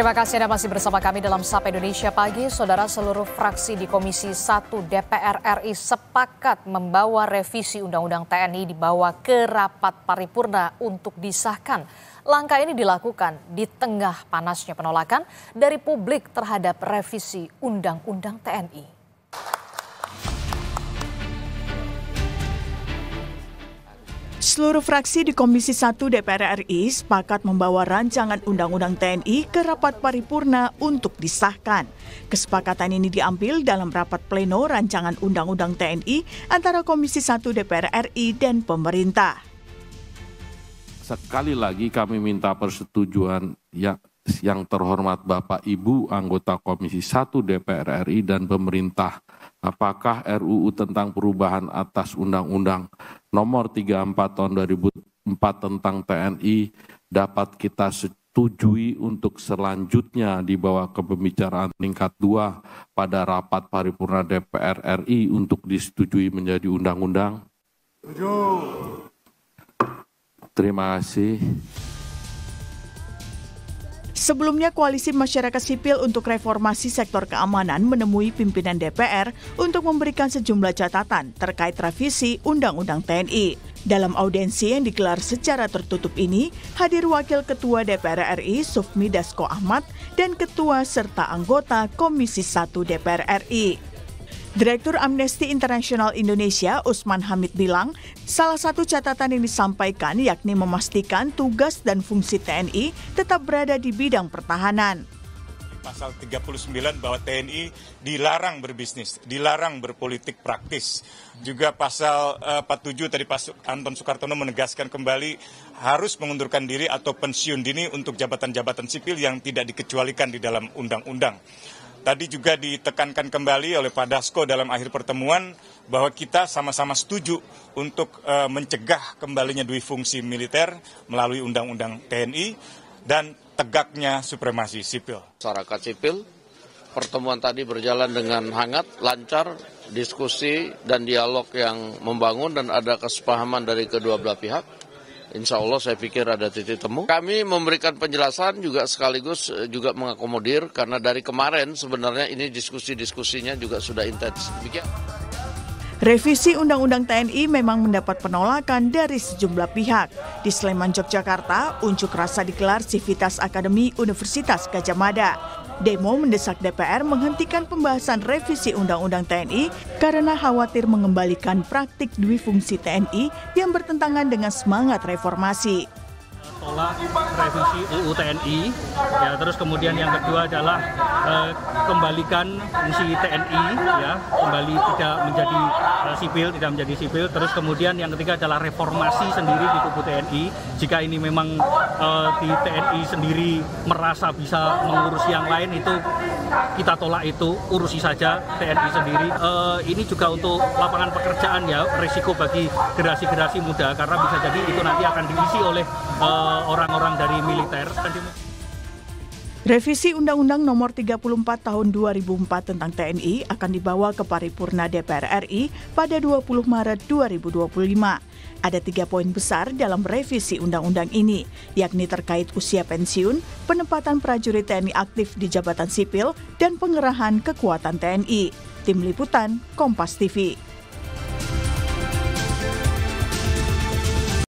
Terima kasih Anda masih bersama kami dalam Sapa Indonesia Pagi. Saudara, seluruh fraksi di Komisi 1 DPR RI sepakat membawa revisi Undang-Undang TNI dibawa ke rapat paripurna untuk disahkan. Langkah ini dilakukan di tengah panasnya penolakan dari publik terhadap revisi Undang-Undang TNI. Seluruh fraksi di Komisi 1 DPR RI sepakat membawa rancangan Undang-Undang TNI ke rapat paripurna untuk disahkan. Kesepakatan ini diambil dalam rapat pleno rancangan Undang-Undang TNI antara Komisi 1 DPR RI dan pemerintah. Sekali lagi kami minta persetujuan yang terhormat Bapak Ibu anggota Komisi 1 DPR RI dan pemerintah. Apakah RUU tentang perubahan atas Undang-Undang Nomor 34 Tahun 2004 tentang TNI dapat kita setujui untuk selanjutnya dibawa ke pembicaraan tingkat 2 pada rapat paripurna DPR RI untuk disetujui menjadi undang-undang? Terima kasih. Sebelumnya, Koalisi Masyarakat Sipil untuk Reformasi Sektor Keamanan menemui pimpinan DPR untuk memberikan sejumlah catatan terkait revisi Undang-Undang TNI. Dalam audiensi yang digelar secara tertutup ini, hadir Wakil Ketua DPR RI Sufmi Dasko Ahmad dan Ketua serta anggota Komisi 1 DPR RI. Direktur Amnesty International Indonesia Usman Hamid bilang, salah satu catatan yang disampaikan yakni memastikan tugas dan fungsi TNI tetap berada di bidang pertahanan. Pasal 39 bahwa TNI dilarang berbisnis, dilarang berpolitik praktis. Juga pasal 47 tadi Pak Anton Soekartono menegaskan kembali harus mengundurkan diri atau pensiun dini untuk jabatan-jabatan sipil yang tidak dikecualikan di dalam undang-undang. Tadi juga ditekankan kembali oleh Pak Dasko dalam akhir pertemuan bahwa kita sama-sama setuju untuk mencegah kembalinya dui fungsi militer melalui Undang-Undang TNI dan tegaknya supremasi sipil. Masyarakat sipil, pertemuan tadi berjalan dengan hangat, lancar, diskusi dan dialog yang membangun dan ada kesepahaman dari kedua belah pihak. Insya Allah saya pikir ada titik temu. Kami memberikan penjelasan juga sekaligus juga mengakomodir karena dari kemarin sebenarnya ini diskusinya juga sudah intens. Demikian. Revisi Undang-Undang TNI memang mendapat penolakan dari sejumlah pihak. Di Sleman, Yogyakarta, unjuk rasa digelar Civitas Akademi Universitas Gadjah Mada. Demo mendesak DPR menghentikan pembahasan revisi Undang-Undang TNI karena khawatir mengembalikan praktik dui fungsi TNI yang bertentangan dengan semangat reformasi. Tolak revisi UU TNI, ya, terus kemudian yang kedua adalah kembalikan fungsi TNI, ya, kembali tidak menjadi sipil, tidak menjadi sipil. Terus kemudian yang ketiga adalah reformasi sendiri di tubuh TNI. Jika ini memang di TNI sendiri merasa bisa mengurus yang lain, itu kita tolak itu, urusi saja TNI sendiri. Ini juga untuk lapangan pekerjaan, ya, risiko bagi generasi-generasi muda karena bisa jadi itu nanti akan diisi oleh orang-orang dari militer. Revisi Undang-Undang Nomor 34 Tahun 2004 tentang TNI akan dibawa ke paripurna DPR RI pada 20 Maret 2025. Ada 3 poin besar dalam revisi undang-undang ini, yakni terkait usia pensiun, penempatan prajurit TNI aktif di jabatan sipil, dan pengerahan kekuatan TNI. Tim Liputan, Kompas TV.